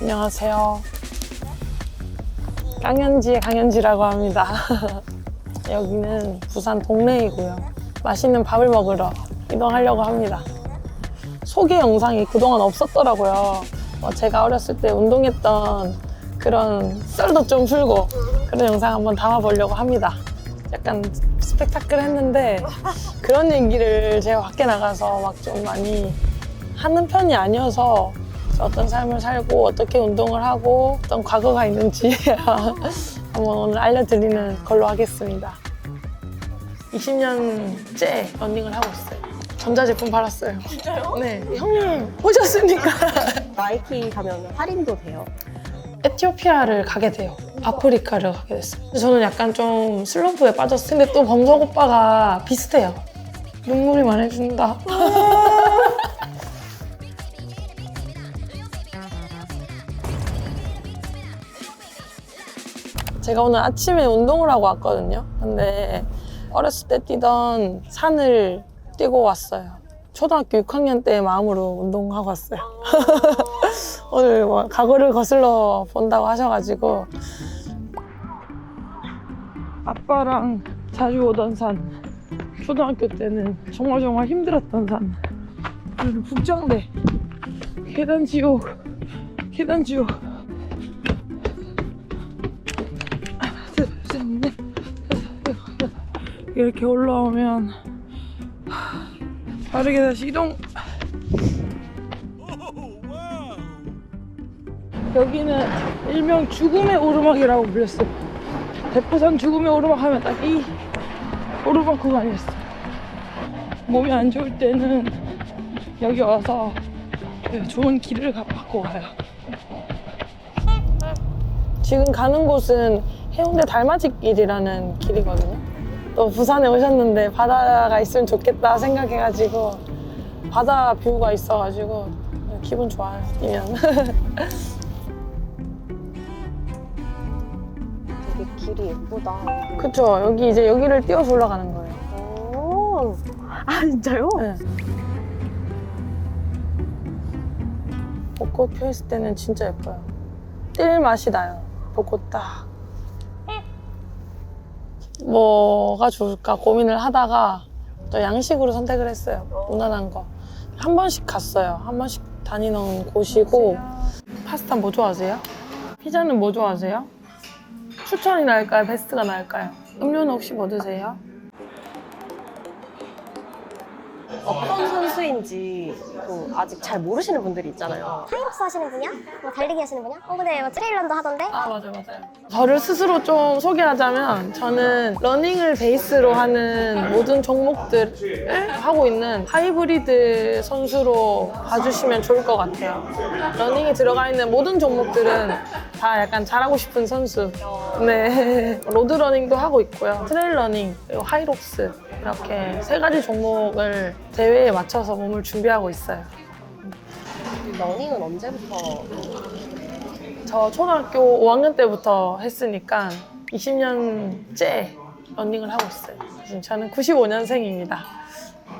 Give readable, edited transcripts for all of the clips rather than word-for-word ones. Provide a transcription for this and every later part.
안녕하세요. 강현지의 강현지라고 합니다. 여기는 부산 동래이고요. 맛있는 밥을 먹으러 이동하려고 합니다. 소개 영상이 그동안 없었더라고요. 제가 어렸을 때 운동했던 그런 썰도 좀 풀고 그런 영상 한번 담아보려고 합니다. 약간 스펙타클했는데 그런 얘기를 제가 밖에 나가서 막 좀 많이 하는 편이 아니어서 어떤 삶을 살고 어떻게 운동을 하고 어떤 과거가 있는지 한번 오늘 알려드리는 걸로 하겠습니다. 20년째 러닝을 하고 있어요. 전자제품 팔았어요. 진짜요? 네. 형님 오셨습니까? 나이키 가면 할인도 돼요. 에티오피아를 가게 돼요. 아프리카를 가게 됐어요. 저는 약간 좀 슬럼프에 빠졌어요. 근데 또 범석 오빠가 비슷해요. 눈물이 많아진다. 제가 오늘 아침에 운동을 하고 왔거든요. 근데 어렸을 때 뛰던 산을 뛰고 왔어요. 초등학교 6학년 때 마음으로 운동하고 왔어요. 오늘 뭐 과거를 거슬러 본다고 하셔가지고 아빠랑 자주 오던 산, 초등학교 때는 정말 힘들었던 산. 그리고 북장대 계단 지옥. 이렇게 올라오면 빠르게 다시 이동. 여기는 일명 죽음의 오르막이라고 불렸어요. 대포산 죽음의 오르막 하면 딱 이 오르막 구간이었어요. 몸이 안 좋을 때는 여기 와서 좋은 길을 받고 가요. 지금 가는 곳은 해운대 달맞이길이라는 길이거든요. 또 부산에 오셨는데 바다가 있으면 좋겠다 생각해가지고 바다 뷰가 있어가지고 기분 좋아요, 뛰면. 되게 길이 예쁘다. 그쵸, 여기 이제 여기를 뛰어서 올라가는 거예요. 오, 아 진짜요? 네. 벚꽃 펴있을 때는 진짜 예뻐요. 뛸 맛이 나요, 벚꽃 딱. 뭐가 좋을까 고민을 하다가 또 양식으로 선택을 했어요. 무난한 거. 한 번씩 갔어요. 한 번씩 다니는 곳이고. 파스타 뭐 좋아하세요? 피자는 뭐 좋아하세요? 추천이 나을까요? 베스트가 나을까요? 음료는 혹시 뭐 드세요? 어떤 선수인지 또 아직 잘 모르시는 분들이 있잖아요. 하이록스 하시는 분이야? 뭐 달리기 하시는 분이야? 근데 뭐 트레일런도 하던데? 아, 맞아요. 저를 스스로 좀 소개하자면 저는 러닝을 베이스로 하는 모든 종목들을 하고 있는 하이브리드 선수로 봐주시면 좋을 것 같아요. 러닝이 들어가 있는 모든 종목들은 다 약간 잘하고 싶은 선수. 네. 로드러닝도 하고 있고요. 트레일러닝, 그리고 하이록스 이렇게 세 가지 종목을 대회에 맞춰서 몸을 준비하고 있어요. 러닝은 언제부터? 저 초등학교 5학년 때부터 했으니까 20년째 러닝을 하고 있어요. 지금 저는 95년생입니다.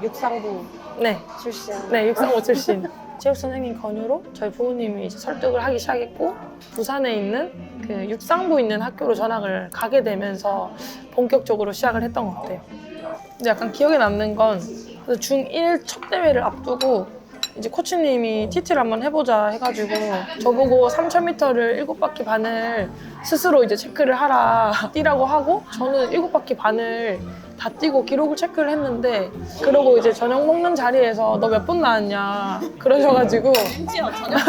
육상부 네, 출신. 네, 635 출신. 체육 선생님 권유로 저희 부모님이 이제 설득을 하기 시작했고 부산에 있는 그 육상부 있는 학교로 전학을 가게 되면서 본격적으로 시작을 했던 것 같아요. 근데 약간 기억에 남는 건 중1 첫 대회를 앞두고 이제 코치님이 TT를 한번 해보자 해가지고 저보고 3000m를 7바퀴 반을 스스로 이제 체크를 하라 뛰라고 하고 저는 7바퀴 반을 다 뛰고 기록을 체크를 했는데 그러고 이제 저녁 먹는 자리에서 너 몇 분 나왔냐 그러셔가지고 심지어 저녁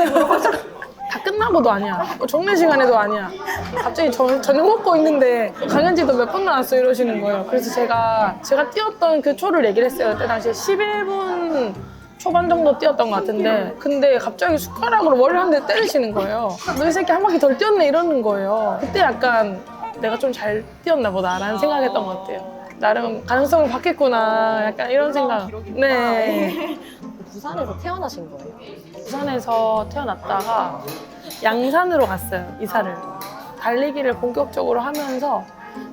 다 끝나고도 아니야. 종례 시간에도 아니야. 갑자기 저녁 먹고 있는데 강현지 너 몇 분 나왔어 이러시는 거예요. 그래서 제가 뛰었던 그 초를 얘기를 했어요. 그때 당시에 11분 초반 정도 뛰었던 것 같은데 근데 갑자기 숟가락으로 머리를 한 대 때리시는 거예요. 너 이 새끼 한 바퀴 덜 뛰었네 이러는 거예요. 그때 약간 내가 좀 잘 뛰었나 보다라는 생각했던 것 같아요. 나름 가능성을 받겠구나 약간 이런 생각. 네. 부산에서 태어나신 거예요? 부산에서 태어났다가 양산으로 갔어요, 이사를. 달리기를 본격적으로 하면서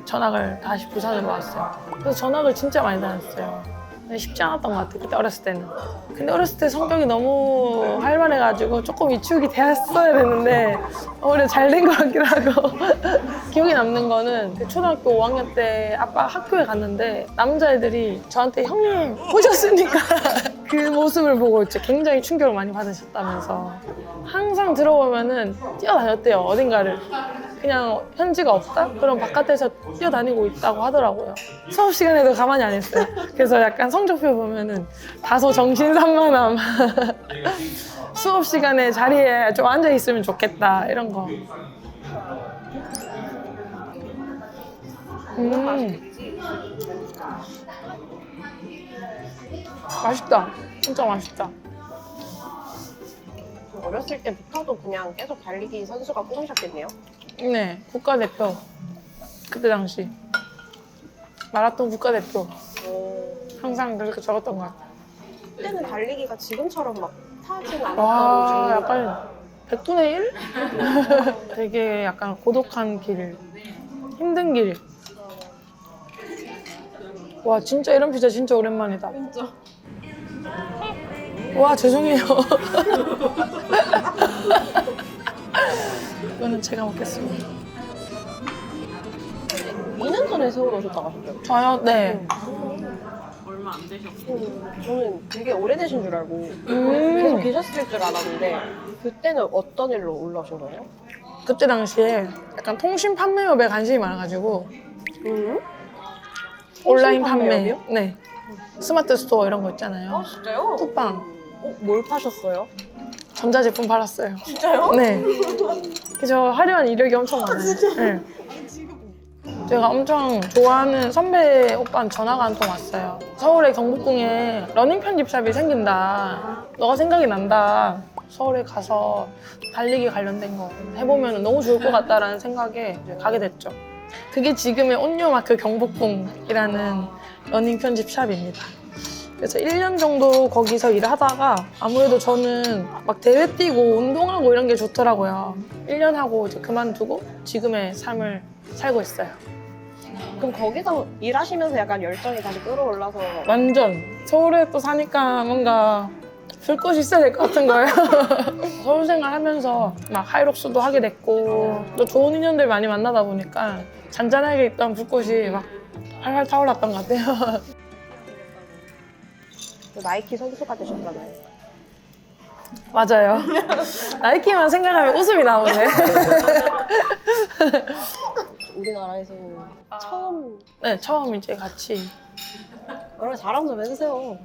전학을 다시 부산으로 왔어요. 그래서 전학을 진짜 많이 다녔어요. 근데 쉽지 않았던 것 같아, 그때 어렸을 때는. 근데 어렸을 때 성격이 너무 활발해가지고 조금 위축이 되었어야 됐는데 오히려 잘 된 것 같기도 하고. 기억에 남는 거는 그 초등학교 5학년 때 아빠 학교에 갔는데 남자애들이 저한테 형님 보셨습니까? 그 모습을 보고 진짜 굉장히 충격을 많이 받으셨다면서. 항상 들어보면은 뛰어다녔대요, 어딘가를. 그냥 현지가 없다? 그럼 바깥에서 뛰어다니고 있다고 하더라고요. 수업 시간에도 가만히 안 했어요. 그래서 약간 성적표 보면은 다소 정신산만함. 수업 시간에 자리에 좀 앉아 있으면 좋겠다, 이런 거. 맛있다. 진짜 맛있다. 어렸을 때부터도 그냥 계속 달리기 선수가 꿈이셨겠네요. 네, 국가대표. 그때 당시 마라톤 국가대표. 항상 그렇게 적었던 것 같아요. 그때는 달리기가 지금처럼 막 타진 와, 않았다고. 약간 백분의 1? 되게 약간 고독한 길, 힘든 길. 와, 진짜 이런 피자 진짜 오랜만이다. 진짜. 와, 죄송해요. 이거는 제가 먹겠습니다. 2년 전에 서울 오셨다고 하셨죠? 저요? 네. 저는 되게 오래되신 줄 알고 계속 계셨을 줄 알았는데 그때는 어떤 일로 올라오신 거예요? 그때 당시에 약간 통신 판매업에 관심이 많아가지고 온라인 판매. 판매업이요? 네. 스마트 스토어 이런 거 있잖아요. 진짜요? 쿠팡. 뭘 파셨어요? 전자제품 팔았어요. 진짜요? 네. 저 화려한 이력이 엄청 많아요. 네. 제가 엄청 좋아하는 선배 오빠한테 전화가 한 통 왔어요. 서울의 경복궁에 러닝 편집샵이 생긴다. 너가 생각이 난다. 서울에 가서 달리기 관련된 거 해보면 너무 좋을 것 같다라는 생각에 이제 가게 됐죠. 그게 지금의 온유마크 경복궁이라는 러닝 편집샵입니다. 그래서 1년 정도 거기서 일을 하다가 아무래도 저는 막 대회 뛰고 운동하고 이런 게 좋더라고요. 1년 하고 이제 그만두고 지금의 삶을 살고 있어요. 그럼 거기서 일하시면서 약간 열정이 다시 끌어올라서 완전 서울에 또 사니까 뭔가 불꽃이 있어야 될 것 같은 거예요. 서울 생활하면서 막 하이록스도 하게 됐고 또 좋은 인연들 많이 만나다 보니까 잔잔하게 있던 불꽃이 막 활활 타올랐던 것 같아요. 나이키 선수가 되셨잖아요. 맞아요. 나이키만 생각하면 웃음이 나오네. 우리나라에서는 처음 네, 처음 이제 같이 그런 자랑 좀 해주세요.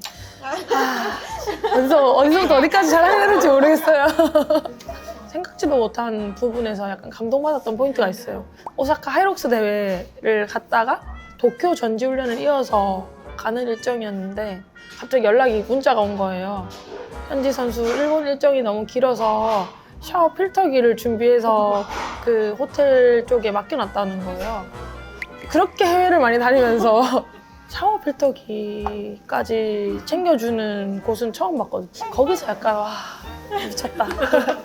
어디서부터 어디까지 자랑해야 될지 모르겠어요. 생각지도 못한 부분에서 약간 감동받았던 포인트가 있어요. 오사카 하이록스 대회를 갔다가 도쿄 전지훈련을 이어서 가는 일정이었는데 갑자기 문자가 온 거예요. 현지 선수 일본 일정이 너무 길어서 샤워 필터기를 준비해서 그 호텔 쪽에 맡겨놨다는 거예요. 그렇게 해외를 많이 다니면서 샤워 필터기까지 챙겨주는 곳은 처음 봤거든요. 거기서 약간 와 미쳤다.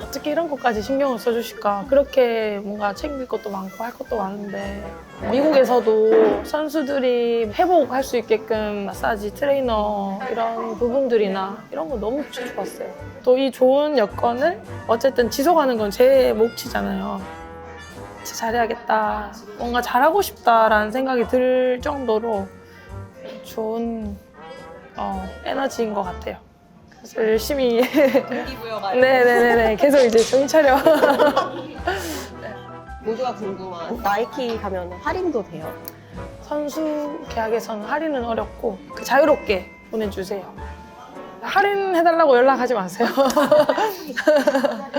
어떻게 이런 것까지 신경을 써주실까. 그렇게 뭔가 챙길 것도 많고 할 것도 많은데 미국에서도 선수들이 회복할 수 있게끔 마사지 트레이너 이런 부분들이나 이런 거 너무 좋았어요. 또 이 좋은 여건을 어쨌든 지속하는 건 제 몫이잖아요. 진짜 잘해야겠다. 뭔가 잘하고 싶다라는 생각이 들 정도로 좋은 에너지인 것 같아요. 그래서 열심히 동기부여가 네네네 계속 이제 정신 차려. 모두가 궁금한 나이키 가면 할인도 돼요? 선수 계약에서는 할인은 어렵고 자유롭게 보내주세요. 할인해달라고 연락하지 마세요.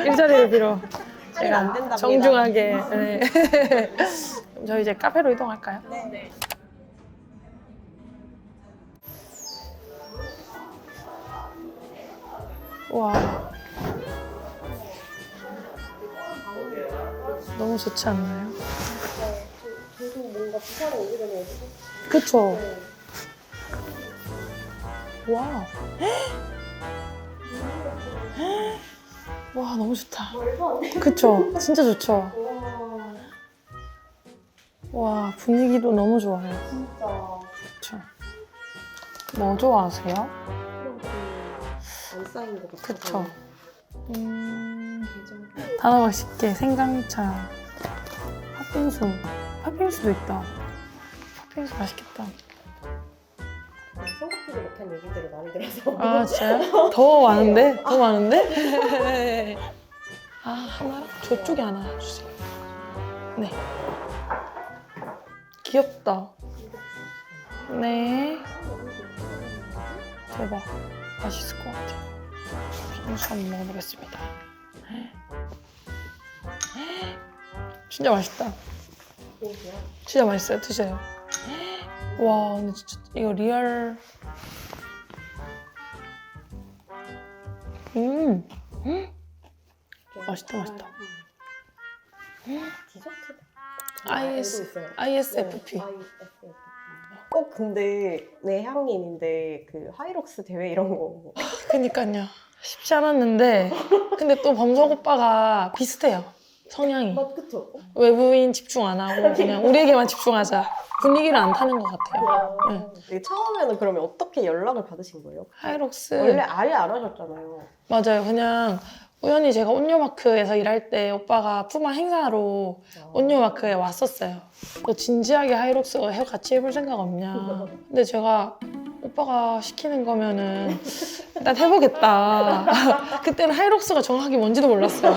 일자리를 빌어 할인 안 된답니다. 정중하게. 네. 그럼 저희 이제 카페로 이동할까요? 네. 와 너무 좋지 않나요? 계속 뭔가 부산에 오게 되면 그쵸? 와. 와 너무 좋다. 그쵸? 진짜 좋죠? 와 분위기도 너무 좋아요. 진짜 그쵸? 뭐 좋아하세요? 안 쌓인 것 같아서. 그쵸. 단호박 쉽게 생강차, 팥빙수. 팥빙수도 있다. 팥빙수 맛있겠다. 생각지도 못한 얘기들을 많이 들어서. 아 진짜요? 더 많은데? 더 많은데? 아 하나? 저쪽에 하나 주세요. 네. 귀엽다. 네. 대박. 맛있을 것 같아요. 빙수 한번 먹어보겠습니다. 진짜 맛있다. 진짜 맛있어요. 드세요. 와 근데 진짜 이거 리얼. 맛있다 맛있다. 디저트? ISFP. 꼭 근데 내 향인인데 그 하이록스 대회 이런 거. 그니까요. 쉽지 않았는데 근데 또 범석 오빠가 비슷해요. 성향이. 그쵸? 외부인 집중 안 하고 그냥 우리에게만 집중하자. 분위기를 안 타는 것 같아요. 네. 처음에는 그러면 어떻게 연락을 받으신 거예요? 하이록스. 원래 아예 안 하셨잖아요. 맞아요. 그냥 우연히 제가 온유마크에서 일할 때 오빠가 푸마 행사로 온유마크에 왔었어요. 너 진지하게 하이록스 같이 해볼 생각 없냐. 근데 제가 오빠가 시키는 거면은 일단 해보겠다. 그때는 하이록스가 정확하게 뭔지도 몰랐어요.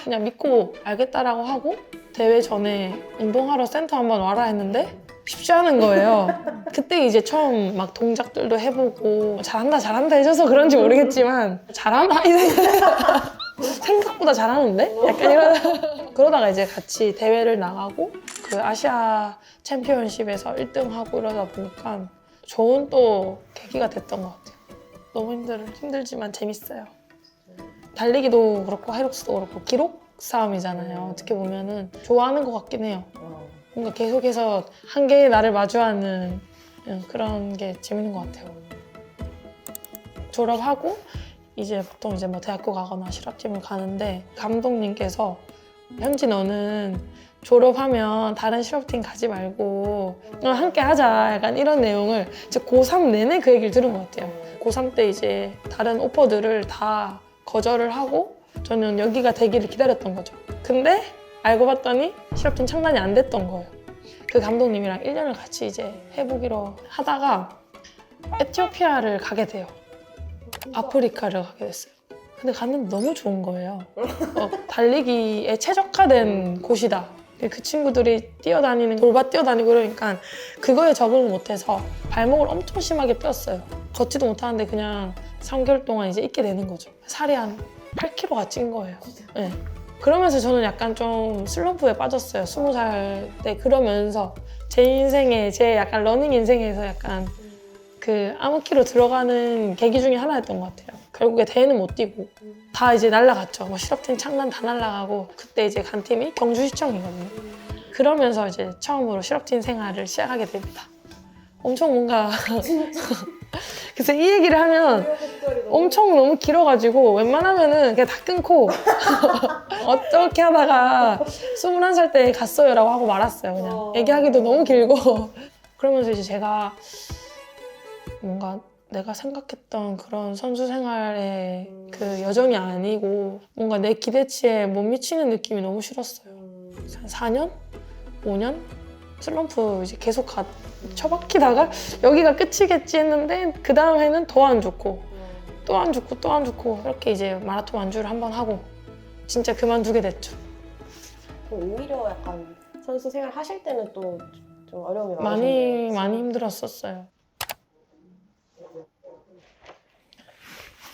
그냥 믿고 알겠다라고 하고 대회 전에 운동하러 센터 한번 와라 했는데 쉽지 않은 거예요. 그때 이제 처음 막 동작들도 해보고 잘한다 해줘서 그런지 모르겠지만 잘한다 이 생각보다 잘하는데? 약간 이런. 그러다가 이제 같이 대회를 나가고 그 아시아 챔피언십에서 1등하고 이러다 보니까 좋은 또 계기가 됐던 것 같아요. 너무 힘들지만 재밌어요. 달리기도 그렇고 하이록스도 그렇고 기록 싸움이잖아요. 어떻게 보면은 좋아하는 것 같긴 해요. 뭔가 계속해서 한계의 나를 마주하는 그런 게 재밌는 것 같아요. 졸업하고 이제 보통 이제 뭐 대학교 가거나 실업팀을 가는데 감독님께서 현지 너는 졸업하면 다른 실업팀 가지 말고 함께 하자 약간 이런 내용을 이제 고3 내내 그 얘기를 들은 것 같아요. 고3 때 이제 다른 오퍼들을 다 거절을 하고 저는 여기가 되기를 기다렸던 거죠. 근데 알고 봤더니 실업팀 창단이 안 됐던 거예요. 그 감독님이랑 1년을 같이 이제 해보기로 하다가 에티오피아를 가게 돼요. 아프리카를 가게 됐어요. 근데 갔는데 너무 좋은 거예요. 달리기에 최적화된 곳이다. 그 친구들이 뛰어다니는 돌바 뛰어다니고 그러니까 그거에 적응을 못해서 발목을 엄청 심하게 뼈었어요. 걷지도 못하는데 그냥 3개월 동안 이제 있게 되는 거죠. 살이 한 8kg가 찐 거예요. 네. 그러면서 저는 약간 좀 슬럼프에 빠졌어요. 20살 때 그러면서 제 인생에 제 약간 러닝 인생에서 약간 그 암흑기로 들어가는 계기 중에 하나였던 것 같아요. 결국에 대회는 못 뛰고 다 이제 날라갔죠. 뭐 실업팀 창단 다 날라가고 그때 이제 간 팀이 경주시청이거든요. 그러면서 이제 처음으로 실업팀 생활을 시작하게 됩니다. 엄청 뭔가 그래서 이 얘기를 하면 엄청 너무 길어가지고 웬만하면은 그냥 다 끊고 어떻게 하다가 21살 때 갔어요 라고 하고 말았어요. 그냥 얘기하기도 너무 길고 그러면서 이제 제가 뭔가 내가 생각했던 그런 선수 생활의 그 여정이 아니고 뭔가 내 기대치에 못 미치는 느낌이 너무 싫었어요. 한 4년? 5년? 슬럼프 이제 계속 처박히다가 여기가 끝이겠지 했는데 그 다음 해는 더 안 좋고 또 안 좋고 또 안 좋고 이렇게 이제 마라톤 완주를 한번 하고 진짜 그만두게 됐죠. 오히려 약간 선수 생활 하실 때는 또 좀 어려움이 많으셨네요. 많이 힘들었었어요.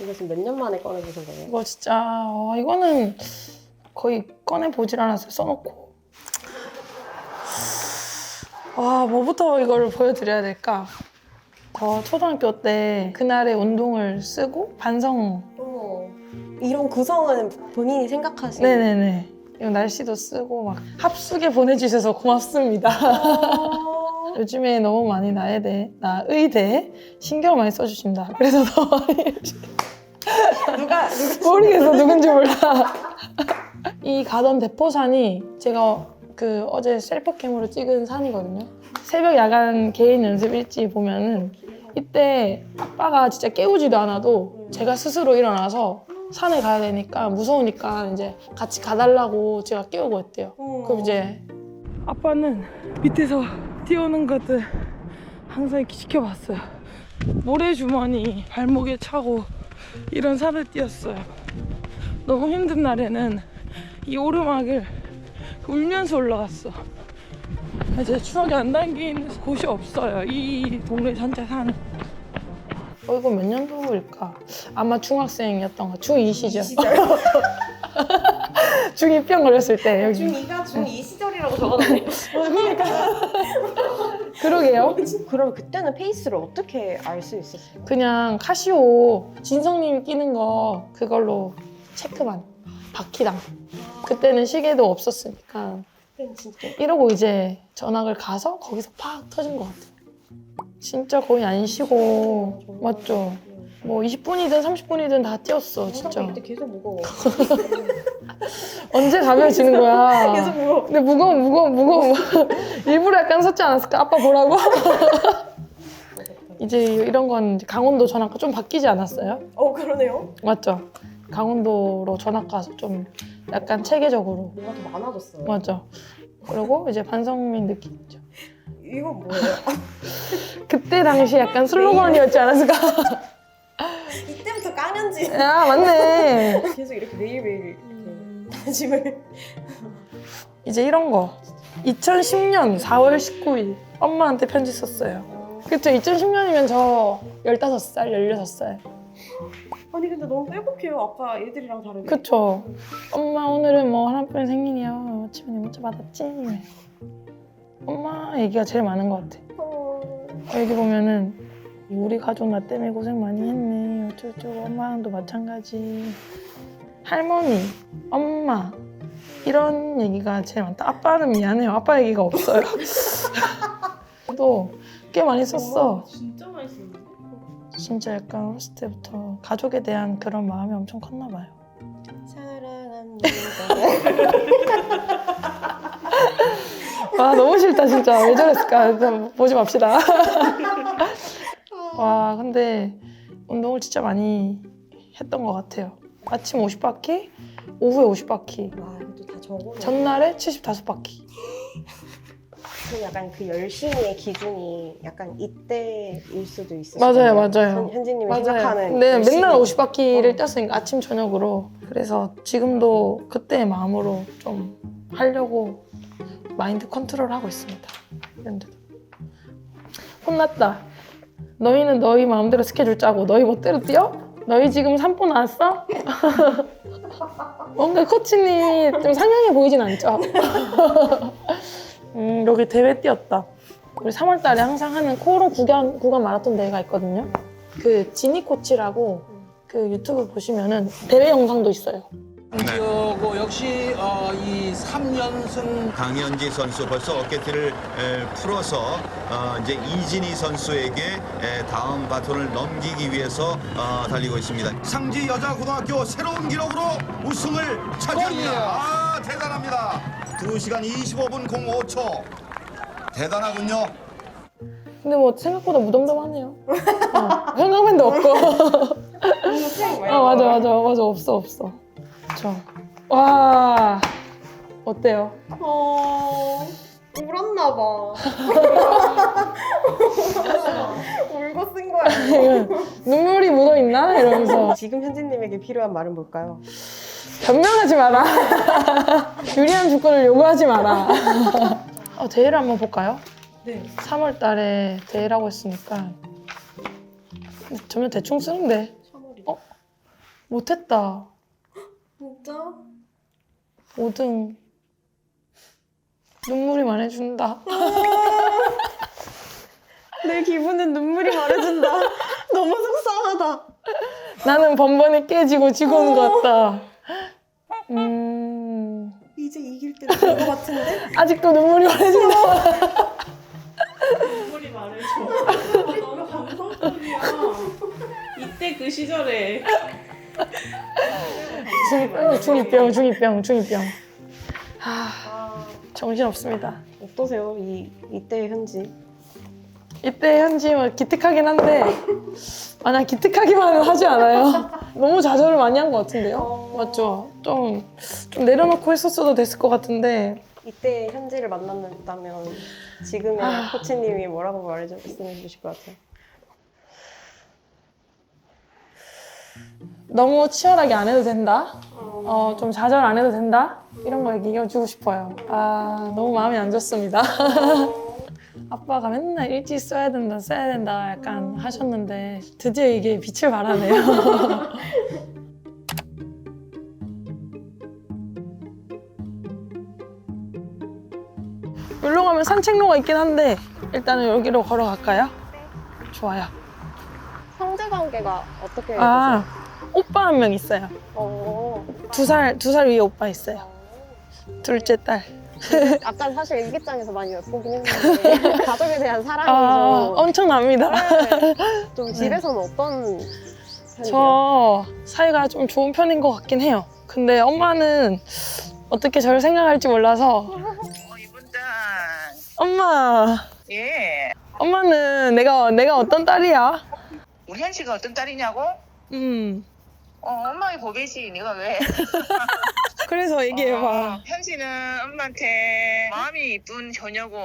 이거 지금 몇 년 만에 꺼내주신 거예요? 이거 진짜 이거는 거의 꺼내보질 않았어요. 써놓고 뭐부터 이걸 보여드려야 될까? 저 초등학교 때 그날의 운동을 쓰고 반성. 이런 구성은 본인이 생각하신 네네네. 이거 날씨도 쓰고 막 합숙에 보내주셔서 고맙습니다. 요즘에 너무 많이 나에 대해 신경 많이 써주신다. 그래서 더 많이 누가 모르겠어 누군지 몰라. 이 가던 대포산이 제가 그 어제 셀프캠으로 찍은 산이거든요. 새벽 야간 개인 연습 일지 보면은 이때 아빠가 진짜 깨우지도 않아도 제가 스스로 일어나서 산에 가야 되니까 무서우니까 이제 같이 가달라고 제가 깨우고 했대요. 그럼 이제 아빠는 밑에서 뛰어오는 것들 항상 이렇게 지켜봤어요. 모래주머니 발목에 차고 이런 산을 뛰었어요. 너무 힘든 날에는 이 오르막을 울면서 올라갔어. 제 추억이 안 담긴 곳이 없어요. 이 동네 전체 산은. 이거 몇 년도일까? 아마 중학생이었던 거. 중2 시절. 중2병 걸렸을 때 여기. 중2가 중2 시절이라고 적어놨네요. 그러게요. 그럼 그때는 페이스를 어떻게 알 수 있었어요? 그냥 카시오 진성님이 끼는 거 그걸로 체크만. 바퀴당. 그때는 시계도 없었으니까. 진짜. 이러고 이제 전학을 가서 거기서 팍 터진 것 같아요. 진짜 거의 안 쉬고. 맞죠? 뭐 20분이든 30분이든 다 뛰었어 진짜. 이때 계속 무거워. 언제 가벼워지는 거야. 계속 무거워. 근데 무거워. 일부러 약간 섰지 않았을까? 아빠 보라고? 이제 이런 건 이제 강원도 전학가 좀 바뀌지 않았어요? 그러네요. 맞죠? 강원도로 전학 가서 좀 약간 체계적으로. 뭔가 더 많아졌어요. 맞죠? 그리고 이제 반성민 느낌 있죠. 이건 뭐예요? 그때 당시 약간 슬로건이었지 않았을까? 이때부터 깡연지. 야 맞네. 계속 이렇게 매일매일 다짐을. 이제 이런 거 2010년 4월 19일 엄마한테 편지 썼어요. 그쵸? 2010년이면 저 15살, 16살. 아니 근데 너무 빼곡해요. 아빠 애들이랑 다르게. 그쵸? 엄마 오늘은 뭐 하나뿐인 생일이야. 아침에 문자 받았지? 엄마 얘기가 제일 많은 것 같아. 여기 보면은 우리 가족 나 때문에 고생 많이 했네. 어쩌고저쩌고. 엄마랑도 마찬가지. 할머니, 엄마 이런 얘기가 제일 많다. 아빠는 미안해요. 아빠 얘기가 없어요. 또 꽤 많이 썼어. 진짜 많이 쓰는데? 진짜 약간 어렸을 때부터 가족에 대한 그런 마음이 엄청 컸나 봐요. 사랑합니다. 와 너무 싫다 진짜. 왜 저랬을까? 일단 보지 맙시다. 와 근데 운동을 진짜 많이 했던 것 같아요. 아침 50바퀴, 오후에 50바퀴, 와 이것도 다 적어. 전날에 75바퀴. 그 약간 그 열심히의 기준이 약간 이때일 수도 있어요. 맞아요. 현지님이 생각하는. 네, 열심히. 맨날 50바퀴를 뛰었으니까 아침 저녁으로. 그래서 지금도 그때의 마음으로 좀 하려고 마인드 컨트롤하고 있습니다. 그런데도 혼났다. 너희는 너희 마음대로 스케줄 짜고 너희 멋대로 뛰어? 너희 지금 산보 나왔어? 뭔가 코치님이 좀 상냥해 보이진 않죠? 여기 대회 뛰었다. 우리 3월 달에 항상 하는 코로 구간 마라톤 대회가 있거든요. 그 지니 코치라고 그 유튜브 보시면은 대회 영상도 있어요. 그리고 역시 이 3연승 강현지 선수 벌써 어깨띠를 풀어서 이제 이진희 선수에게 다음 바톤을 넘기기 위해서 달리고 있습니다. 상지 여자고등학교 새로운 기록으로 우승을 차지합니다. 아 대단합니다. 2시간 25분 05초 대단하군요. 근데 뭐 생각보다 무덤덤하네요. 형광펜도 없고. 맞아 없어. 그쵸. 와 어때요? 울었나 봐. 울고 쓴 거야. 눈물이 묻어 있나 이러면서 지금 현지님에게 필요한 말은 뭘까요? 변명하지 마라. 유리한 조건을 요구하지 마라. 대회를 한번 볼까요? 네. 3월 달에 대회라고 했으니까 근데 저는 대충 쓰는데 3월이. 못했다. 진짜? 5등 눈물이 말해준다. 내 기분은 눈물이 말해준다. 너무 속상하다. 나는 번번이 깨지고 지고 오는 것 같다. 이제 이길 때도 된것 같은데? 아직도 눈물이 말해준다. 눈물이 말해줘. 너무 감성적이야. 이때 그 시절에. 중2병. 정신 없습니다. 어떠세요? 이때의 현지? 이때 현지는 기특하긴 한데 마냥 기특하기만은 하지 않아요. 너무 좌절을 많이 한 것 같은데요? 맞죠? 좀 내려놓고 했었어도 됐을 것 같은데 이때 현지를 만났다면 지금의 코치님이 뭐라고 말씀해 주실 것 같아요? 너무 치열하게 안 해도 된다? 좀 좌절 안 해도 된다? 이런 거 얘기해주고 싶어요. 너무 마음이 안 좋습니다. 아빠가 맨날 일찍 써야 된다 약간 하셨는데 드디어 이게 빛을 발하네요. 여기로 가면 산책로가 있긴 한데 일단은 여기로 걸어갈까요? 좋아요. 형제 관계가 어떻게 되세요? 오빠 한 명 있어요. 두 살 위에 오빠 있어요. 둘째 딸. 아까 사실 일기장에서 많이 엿보긴 했는데 가족에 대한 사랑이 좀, 엄청납니다. 좀 집에서는 어떤 편이에요? 저 사이가 좀 좋은 편인 것 같긴 해요. 근데 엄마는 어떻게 저를 생각할지 몰라서 이분들 엄마, 예 엄마는 내가 어떤 딸이야? 우리 현씨가 어떤 딸이냐고? 엄마의 보배지 네가 왜? 그래서 얘기해봐. 현씨는 엄마한테 마음이 이쁜 효녀고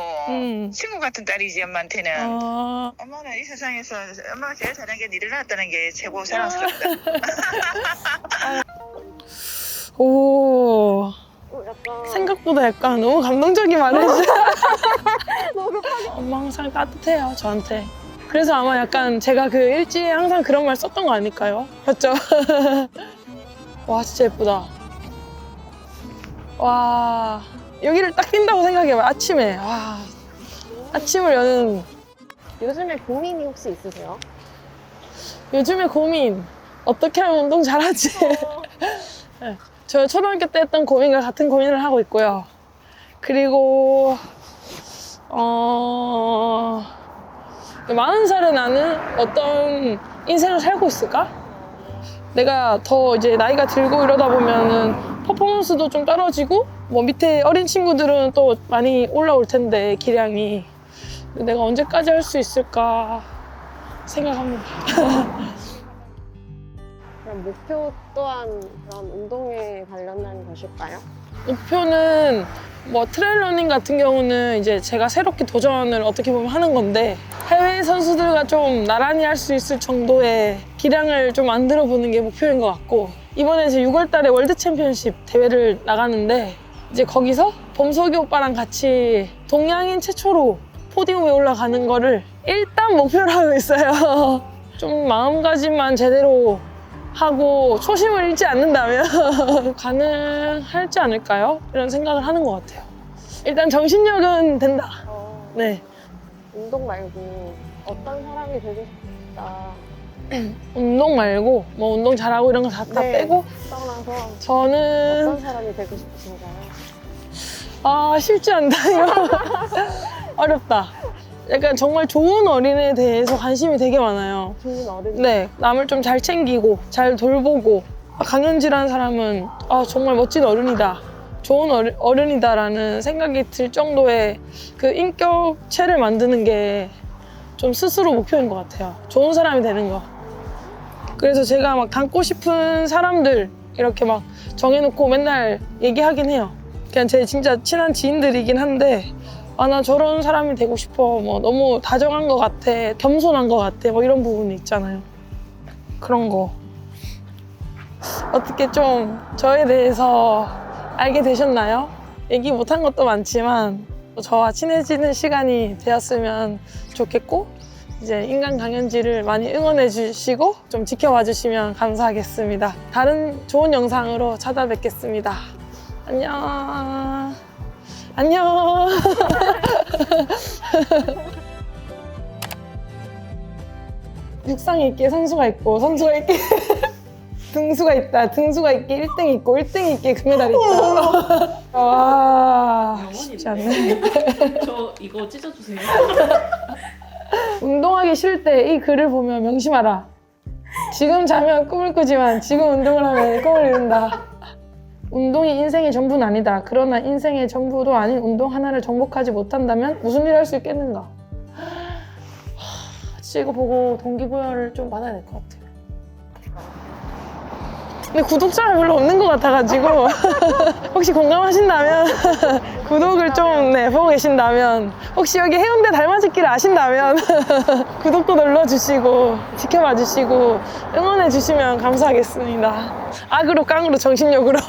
친구 같은 딸이지 엄마한테는. 엄마는 이 세상에서 엄마가 제일 잘하는 게 니를 낳았다는 게 최고 사랑스럽다. 오, 약간 생각보다 약간 너무 감동적인 말을 해주세요. 엄마 항상 따뜻해요, 저한테. 그래서 아마 약간 제가 그 일지에 항상 그런 말 썼던 거 아닐까요? 맞죠? 와, 진짜 예쁘다. 와, 여기를 딱 뛴다고 생각해봐, 아침에. 와, 아침을 여는. 요즘에 고민이 혹시 있으세요? 요즘에 고민, 어떻게 하면 운동 잘하지? 네, 저 초등학교 때 했던 고민과 같은 고민을 하고 있고요. 그리고 40살에 나는 어떤 인생을 살고 있을까? 내가 더 이제 나이가 들고 이러다 보면은 퍼포먼스도 좀 떨어지고 뭐 밑에 어린 친구들은 또 많이 올라올 텐데 기량이 내가 언제까지 할 수 있을까 생각합니다. 그럼 목표 또한 그런 운동에 관련된 것일까요? 목표는 뭐 트레일러닝 같은 경우는 이제 제가 새롭게 도전을 어떻게 보면 하는 건데 해외 선수들과 좀 나란히 할 수 있을 정도의 기량을 좀 만들어 보는 게 목표인 것 같고 이번에 이제 6월 달에 월드 챔피언십 대회를 나가는데 이제 거기서 범석이 오빠랑 같이 동양인 최초로 포디움에 올라가는 거를 일단 목표로 하고 있어요. 좀 마음가짐만 제대로 하고 초심을 잃지 않는다면 가능하지 않을까요? 이런 생각을 하는 것 같아요. 일단 정신력은 된다. 네. 운동 말고 어떤 사람이 되고 싶다. 운동 말고 뭐 운동 잘하고 이런 거 다 네. 빼고 떠나서 저는 어떤 사람이 되고 싶으신가요? 쉽지 않다 이거. 어렵다. 약간 정말 좋은 어린애에 대해서 관심이 되게 많아요. 좋은 어른. 네, 남을 좀 잘 챙기고 잘 돌보고 강현지라는 사람은 정말 멋진 어른이다. 좋은 어른이다라는 생각이 들 정도의 그 인격체를 만드는 게 좀 스스로 목표인 것 같아요. 좋은 사람이 되는 거. 그래서 제가 막 닮고 싶은 사람들 이렇게 막 정해놓고 맨날 얘기하긴 해요. 그냥 제 진짜 친한 지인들이긴 한데 나 저런 사람이 되고 싶어. 뭐 너무 다정한 것 같아. 겸손한 것 같아. 뭐 이런 부분이 있잖아요. 그런 거. 어떻게 좀 저에 대해서 알게 되셨나요? 얘기 못한 것도 많지만 저와 친해지는 시간이 되었으면 좋겠고 이제 인간 강현지를 많이 응원해 주시고 좀 지켜봐 주시면 감사하겠습니다. 다른 좋은 영상으로 찾아뵙겠습니다. 안녕. 안녕. 육상에 있기에 선수가 있고 선수가 있기에 등수가 있다. 등수가 있기에 1등이 있고 1등이 있기에 금메달이 있다. 와, 쉽지 않네. 저 이거 찢어주세요. 운동하기 싫을 때 이 글을 보면 명심하라. 지금 자면 꿈을 꾸지만 지금 운동을 하면 꿈을 이룬다. 운동이 인생의 전부는 아니다. 그러나 인생의 전부도 아닌 운동 하나를 정복하지 못한다면 무슨 일을 할 수 있겠는가? 진짜 이거 보고 동기부여를 좀 받아야 될 것 같아요. 근데 구독자가 별로 없는 것 같아가지고 혹시 공감하신다면 구독을 좀 보고 계신다면 혹시 여기 해운대 달맞이길 아신다면 구독도 눌러주시고 지켜봐 주시고 응원해 주시면 감사하겠습니다. 악으로 깡으로 정신력으로